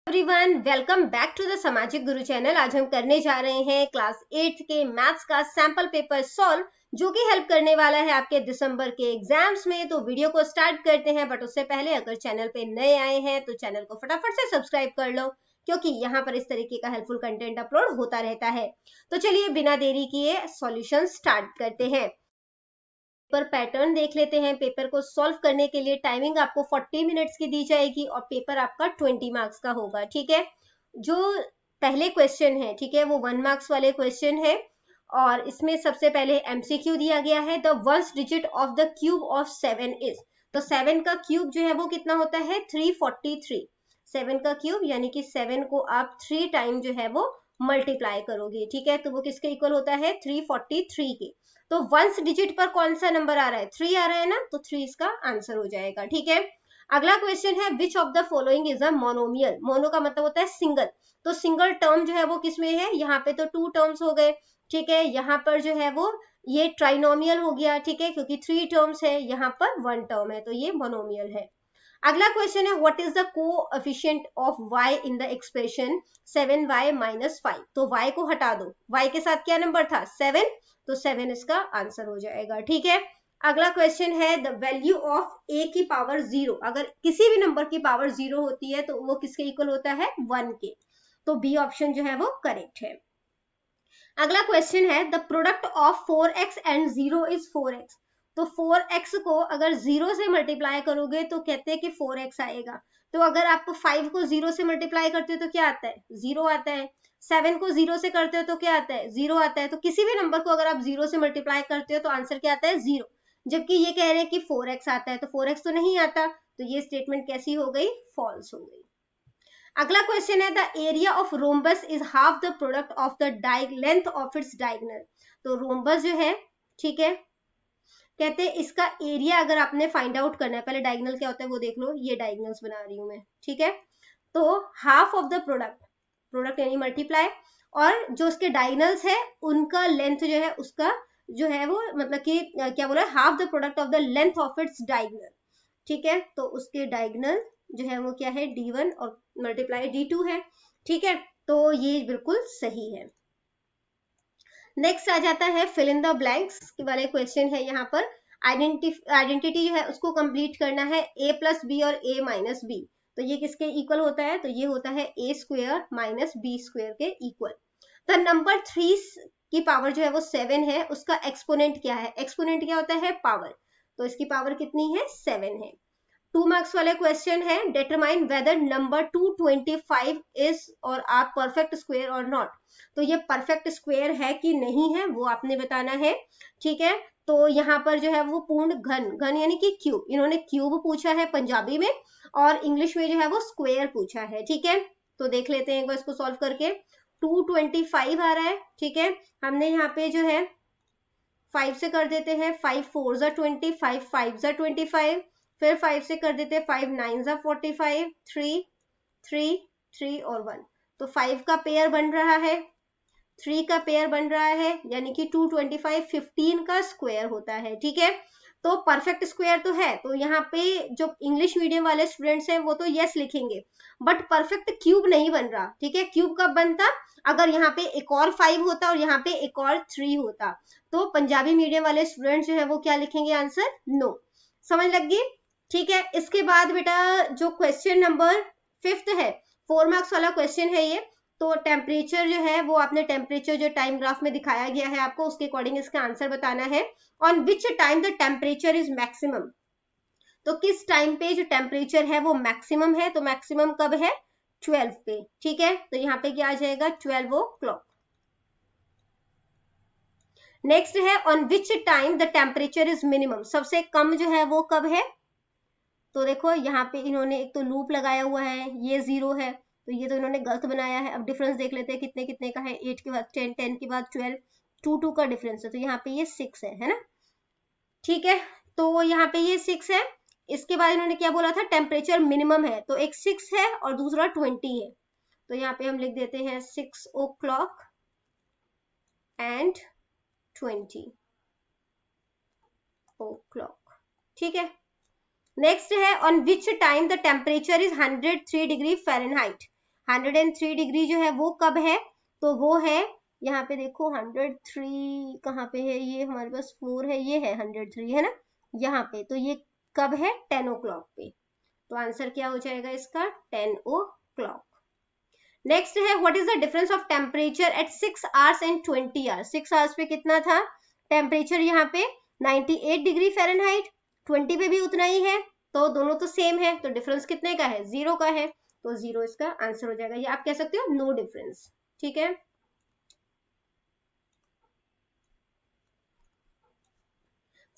Everyone, welcome back to the Samajik Guru channel. आज हम करने जा रहे हैं क्लास 8 के मैथ्स का सैंपल पेपर सॉल्व, जो कि हेल्प करने वाला है आपके दिसंबर के एग्जाम्स में। तो वीडियो को स्टार्ट करते हैं, बट उससे पहले अगर चैनल पे नए आए हैं तो चैनल को फटाफट से सब्सक्राइब कर लो, क्योंकि यहाँ पर इस तरीके का हेल्पफुल कंटेंट अपलोड होता रहता है। तो चलिए बिना देरी किए सॉल्यूशन स्टार्ट करते हैं। पेपर पैटर्न देख लेते हैं। पेपर को सॉल्व करने के लिए टाइमिंग आपको 40 मिनट्स की दी जाएगी और पेपर आपका 20 मार्क्स का होगा। ठीक है, जो पहले क्वेश्चन है, ठीक है, वो 1 मार्क्स वाले क्वेश्चन है और इसमें सबसे पहले एमसीक्यू दिया गया है। The ones digit of the cube of 7 is, तो 7 का क्यूब जो है वो कितना होता है 343। 7 का क्यूब यानी कि 7 को आप 3 टाइम जो है वो मल्टीप्लाई करोगे। ठीक है, तो वो किसके इक्वल होता है 343 के। तो वंस डिजिट पर कौन सा नंबर आ रहा है 3 आ रहा है ना, तो 3 इसका आंसर हो जाएगा। ठीक है, अगला क्वेश्चन है which of the following is a monomial. Mono का मतलब होता है सिंगल, तो सिंगल टर्म जो है वो किसमें है, यहाँ पे तो 2 टर्म्स हो गए। ठीक है, यहाँ पर जो है वो ये ट्राइनोमियल हो गया। ठीक है, क्योंकि 3 टर्म्स है, यहाँ पर 1 टर्म है, तो ये मोनोमियल है। अगला क्वेश्चन है what is the coefficient of y in the expression 7y minus 5। तो y को हटा दो, y के साथ क्या नंबर था 7, तो 7 इसका आंसर हो जाएगा। ठीक है, अगला क्वेश्चन है द वैल्यू ऑफ a की पावर 0। अगर किसी भी नंबर की पावर 0 होती है तो वो किसके इक्वल होता है 1 के, तो बी ऑप्शन जो है वो करेक्ट है। अगला क्वेश्चन है the product of 4x and 0 is 4x। तो 4x को अगर 0 से मल्टीप्लाई करोगे तो कहते हैं कि 4x आएगा। तो अगर आप 5 को 0 से मल्टीप्लाई करते हो तो क्या आता है 0 आता है। 7 को 0 से करते हो तो क्या आता है 0 आता है। तो किसी भी नंबर को अगर आप 0 से मल्टीप्लाई करते हो तो आंसर क्या आता है 0। जबकि ये कह रहे हैं कि 4x आता है, तो 4x तो नहीं आता, तो ये स्टेटमेंट कैसी हो गई, फॉल्स हो गई। अगला क्वेश्चन है the area of rhombus is half the product of the length of its diagonal. तो रोम्बस जो है, ठीक है, कहते हैं इसका एरिया अगर आपने फाइंड आउट करना है, पहले डायगोनल क्या होता है वो देख लो, ये डायगोनल्स बना रही हूं मैं। ठीक है, तो half of the product, product यानी मल्टीप्लाई, और जो उसके डायगोनल्स है उनका लेंथ जो है उसका जो है वो मतलब कि क्या बोला, half the product of the length of its diagonal. ठीक है, तो उसके डायगोनल जो है वो क्या है d1 और मल्टीप्लाई d2 है। ठीक है, तो ये बिल्कुल सही है। नेक्स्ट आ जाता है फिल इन द ब्लैंक्स वाले क्वेश्चन है। यहाँ पर आइडेंटिटी जो है उसको कंप्लीट करना है, a प्लस बी और a माइनस बी। तो ये किसके इक्वल होता है, तो ये होता है a square minus B square के इक्वल। तो नंबर 3 की पावर जो है वो 7 है, उसका एक्सपोनेंट क्या है, एक्सपोनेंट क्या होता है पावर, तो इसकी पावर कितनी है 7 है। 2 मार्क्स वाले क्वेश्चन है डिटरमाइन वेदर नंबर 225 इज और आप परफेक्ट स्क्वायर और नॉट। तो ये परफेक्ट स्क्वायर है कि नहीं है वो आपने बताना है। ठीक है, तो यहाँ पर जो है वो पूर्ण घन, घन यानी कि क्यूब, इन्होंने क्यूब पूछा है पंजाबी में और इंग्लिश में जो है वो स्क्वायर पूछा है। ठीक है, तो देख लेते हैं एक बार इसको सॉल्व करके। 225 आ रहा है। ठीक है, हमने यहाँ पे जो है 5 से कर देते हैं, 5 4 जा 20, 5 5 जा 25, फिर 5 से कर देते हैं, 5 9 जा 45, 3 3 3 और 1। तो 5 का पेयर बन रहा है, 3 का पेयर बन रहा है, यानी कि 225 15 का स्क्वायर होता है। ठीक है, तो परफेक्ट स्क्वायर तो है, तो यहाँ पे जो इंग्लिश मीडियम वाले स्टूडेंट्स हैं वो तो यस लिखेंगे, बट परफेक्ट क्यूब नहीं बन रहा। ठीक है, क्यूब कब बनता, अगर यहाँ पे एक और 5 होता और यहाँ पे एक और 3 होता। तो पंजाबी मीडियम वाले स्टूडेंट जो है वो क्या लिखेंगे आंसर, नो। समझ लग गई। ठीक है, इसके बाद बेटा जो क्वेश्चन नंबर 5 है, 4 मार्क्स वाला क्वेश्चन है ये। तो टेम्परेचर जो है वो आपने टेम्परेचर जो टाइम ग्राफ में दिखाया गया है आपको, उसके अकॉर्डिंग इसका आंसर बताना है। On which time the temperature is maximum, तो किस टाइम पे जो टेम्परेचर है वो मैक्सिमम है, तो मैक्सिमम कब है 12 पे। ठीक है, तो यहाँ पे क्या आ जाएगा 12 o'clock। नेक्स्ट है on which time the temperature is minimum, सबसे कम जो है वो कब है। तो देखो यहाँ पे इन्होंने एक तो लूप लगाया हुआ है, ये 0 है, तो ये तो इन्होंने गलत बनाया है। अब डिफरेंस देख लेते हैं कितने कितने का है, 8 के बाद 10, 10 के बाद 12, 2 2 का डिफरेंस है, तो यहाँ पे ये 6 है ना। ठीक है, तो यहाँ पे ये 6 है। इसके बाद इन्होंने क्या बोला था, टेम्परेचर मिनिमम है, तो एक 6 है और दूसरा 20 है, तो यहाँ पे हम लिख देते हैं 6 o'clock एंड 20 o'clock। ठीक है, नेक्स्ट है on which time the temperature is 103 degree Fahrenheit. 103 degree जो है वो कब है, तो वो है यहाँ पे देखो 103 कहाँ पे है, ये हमारे पास 4 है, ये है 103 है ना यहाँ पे, तो ये कब है 10 ओ क्लॉक पे, तो आंसर क्या हो जाएगा इसका 10 ओ क्लॉक। नेक्स्ट है what is the difference of temperature at 6 hours and 20 hours. 6 hours पे कितना था टेम्परेचर, यहाँ पे 98 डिग्री फ़ारेनहाइट, 20 पे भी उतना ही है, तो दोनों तो सेम है, तो डिफरेंस कितने का है 0 का है, तो 0 इसका आंसर हो जाएगा, ये आप कह सकते हो नो डिफरेंस। ठीक है,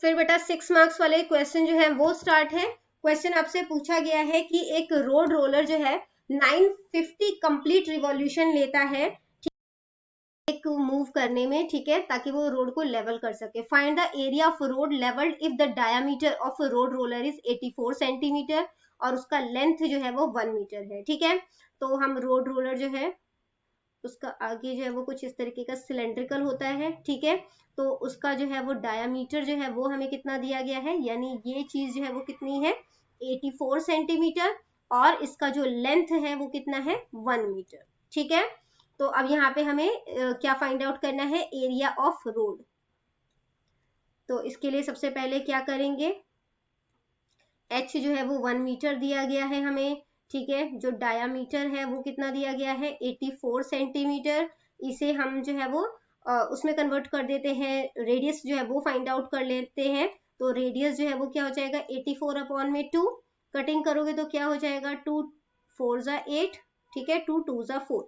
फिर बेटा 6 मार्क्स वाले क्वेश्चन जो है वो स्टार्ट है। क्वेश्चन आपसे पूछा गया है कि एक रोड रोलर जो है 950 कंप्लीट रिवॉल्यूशन लेता है एक मूव करने में, ठीक है, ताकि वो रोड को लेवल कर सके। Find the area of road levelled if the diameter of road roller is 84 centimetre और उसका लेंथ जो है वो 1 मीटर है। ठीक है, तो हम रोड रोलर जो है उसका आगे जो है वो कुछ इस तरीके का सिलेंड्रिकल होता है, ठीक है, तो उसका जो है वो डायामीटर जो है वो हमें कितना दिया गया है, यानी ये चीज जो है वो कितनी है 84 सेंटीमीटर और इसका जो लेंथ है वो कितना है 1 मीटर। ठीक है, तो अब यहाँ पे हमें क्या फाइंड आउट करना है, एरिया ऑफ रोड। तो इसके लिए सबसे पहले क्या करेंगे, h जो है वो 1 मीटर दिया गया है हमें, ठीक है, जो डायामीटर है वो कितना दिया गया है 84 सेंटीमीटर, इसे हम जो है वो उसमें कन्वर्ट कर देते हैं, रेडियस जो है वो फाइंड आउट कर लेते हैं, तो रेडियस जो है वो क्या हो जाएगा 84 अपॉन में 2, कटिंग करोगे तो क्या हो जाएगा 2 4 जा 8, ठीक है, 2 2 जा 4,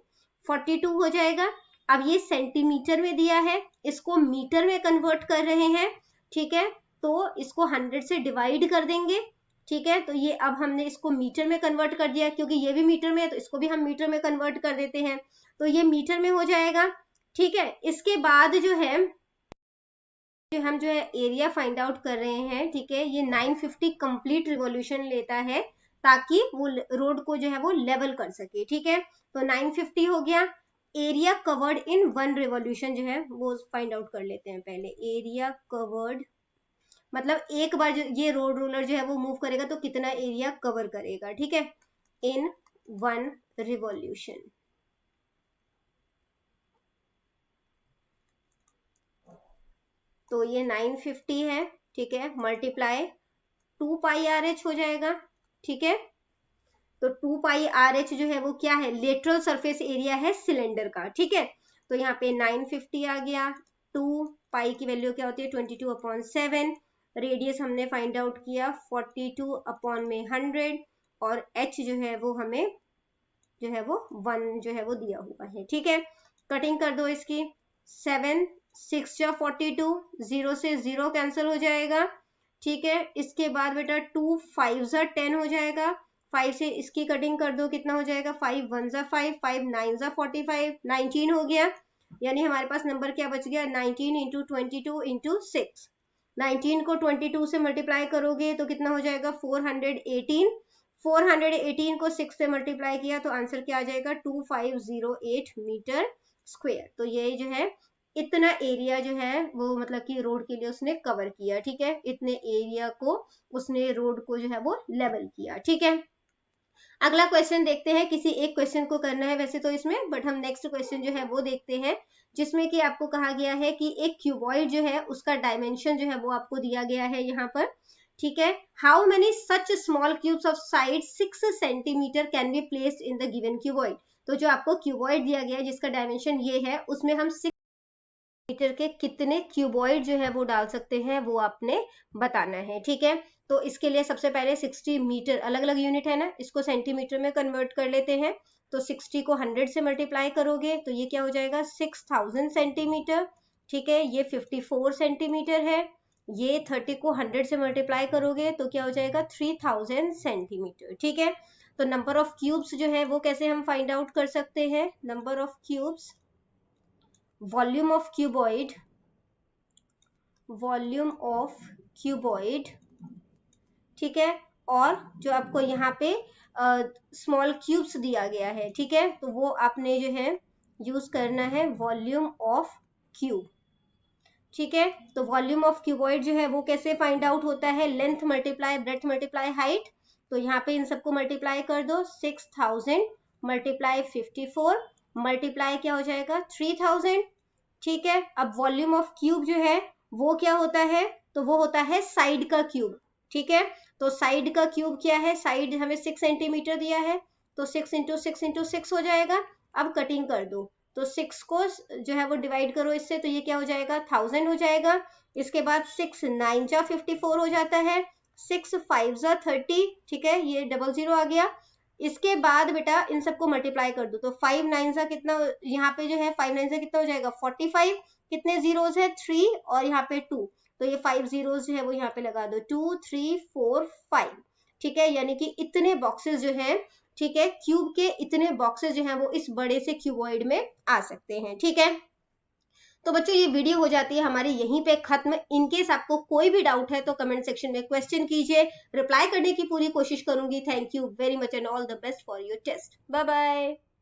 42 हो जाएगा। अब ये सेंटीमीटर में दिया है, इसको मीटर में कन्वर्ट कर रहे हैं, ठीक है, तो इसको 100 से डिवाइड कर देंगे, ठीक है, तो ये अब हमने इसको मीटर में कन्वर्ट कर दिया, क्योंकि ये भी मीटर में है तो इसको भी हम मीटर में कन्वर्ट कर देते हैं, तो ये मीटर में हो जाएगा। ठीक है, इसके बाद जो है हम जो है एरिया फाइंड आउट कर रहे हैं, ठीक है, ये 950 कंप्लीट रिवॉल्यूशन लेता है ताकि वो रोड को जो है वो लेवल कर सके। ठीक है, तो 950 हो गया, एरिया कवर्ड इन 1 रिवॉल्यूशन जो है वो फाइंड आउट कर लेते हैं पहले, एरिया कवर्ड मतलब एक बार जो ये रोड रोलर जो है वो मूव करेगा तो कितना एरिया कवर करेगा, ठीक है, इन 1 रिवॉल्यूशन। तो ये 950 है, ठीक है, मल्टीप्लाई 2 पाई आर एच हो जाएगा। ठीक है, तो 2 पाई आर एच जो है वो क्या है, लेटरल सरफेस एरिया है सिलेंडर का। ठीक है, तो यहाँ पे 950 आ गया, 2 पाई की वैल्यू क्या होती है 22 अपॉन 7, रेडियस हमने फाइंड आउट किया 42 अपॉन में 100 और h जो है वो हमें जो है वो 1 जो है वो दिया हुआ है। ठीक है, कटिंग कर दो इसकी, 7 6 जा 42, 0 से 0 कैंसिल हो जाएगा। ठीक है, इसके बाद बेटा 2 5 जा 10 हो जाएगा, 5 से इसकी कटिंग कर दो, कितना हो जाएगा 5 1 जा 5, 5 9 जा 45, 19 हो गया, यानी हमारे पास नंबर क्या बच गया 19 इंटू 22 इंटू 6, 19 को 22 से मल्टीप्लाई करोगे तो कितना हो जाएगा 418, 418 को 6 से मल्टीप्लाई किया तो आंसर क्या आ जाएगा 2508 मीटर स्क्वायर। तो ये जो है इतना एरिया जो है वो मतलब कि रोड के लिए उसने कवर किया। ठीक है, इतने एरिया को उसने रोड को जो है वो लेवल किया। ठीक है, अगला क्वेश्चन देखते हैं, किसी एक क्वेश्चन को करना है वैसे तो इसमें, बट हम नेक्स्ट क्वेश्चन जो है वो देखते हैं, जिसमें कि आपको कहा गया है कि एक क्यूबॉइड जो है उसका डायमेंशन जो है वो आपको दिया गया है यहाँ पर। ठीक है, how many such small cubes of side 6 centimetre can be placed in the given cuboid. तो जो आपको क्यूबॉइड दिया गया है जिसका डायमेंशन ये है, उसमें हम 6 मीटर के कितने क्यूबॉइड जो है वो डाल सकते हैं वो आपने बताना है। ठीक है, तो इसके लिए सबसे पहले 60 मीटर अलग अलग यूनिट है ना, इसको सेंटीमीटर में कन्वर्ट कर लेते हैं, तो 60 को 100 से मल्टीप्लाई करोगे तो ये क्या हो जाएगा 6000 सेंटीमीटर। ठीक है, ये 54 सेंटीमीटर है, ये 30 को 100 से मल्टीप्लाई करोगे तो क्या हो जाएगा 3000 सेंटीमीटर। ठीक है, तो नंबर ऑफ क्यूब्स जो है वो कैसे हम फाइंड आउट कर सकते हैं, number of cubes, volume of cuboid, volume of cuboid, ठीक है, और जो आपको यहाँ पे स्मॉल क्यूब्स दिया गया है, ठीक है, तो वो आपने जो है यूज करना है वॉल्यूम ऑफ क्यूब। ठीक है, तो वॉल्यूम ऑफ क्यूबॉइड जो है वो कैसे फाइंड आउट होता है, length multiply breadth multiply height, तो यहाँ पे इन सबको मल्टीप्लाई कर दो 6000 मल्टीप्लाई 54 मल्टीप्लाई क्या हो जाएगा 3000, ठीक है। अब वॉल्यूम ऑफ क्यूब जो है वो क्या होता है, तो वो होता है साइड का क्यूब, ठीक है। तो साइड का क्यूब क्या है, साइड हमें 6 सेंटीमीटर दिया है, तो 6 इंटू 6 इंटू 6 हो जाएगा। अब कटिंग कर दो, तो 6 को जो है वो डिवाइड करो इससे, तो ये क्या हो जाएगा 1000 हो जाएगा। इसके बाद 6 9 जा 54 हो जाता है, 6 5 जा 30, ठीक है, ये 00 आ गया। इसके बाद बेटा इन सबको मल्टीप्लाई कर दो, तो 5 9 जा कितना, यहाँ पे जो है 5 9 जा कितना हो जाएगा 45, कितने जीरोस है 3 और यहाँ पे 2, तो ये 5 जीरोस जो है वो यहाँ पे लगा दो 2 3 4 5, ठीक है। यानी कि इतने बॉक्सेस जो हैं, ठीक है, क्यूब के इतने बॉक्सेस जो हैं वो इस बड़े से क्यूबॉइड में आ सकते हैं, ठीक है। तो बच्चों ये वीडियो हो जाती है हमारी यहीं पे खत्म। इनकेस आपको कोई भी डाउट है तो कमेंट सेक्शन में क्वेश्चन कीजिए, रिप्लाई करने की पूरी कोशिश करूंगी। Thank you very much and all the best for your test. Bye bye.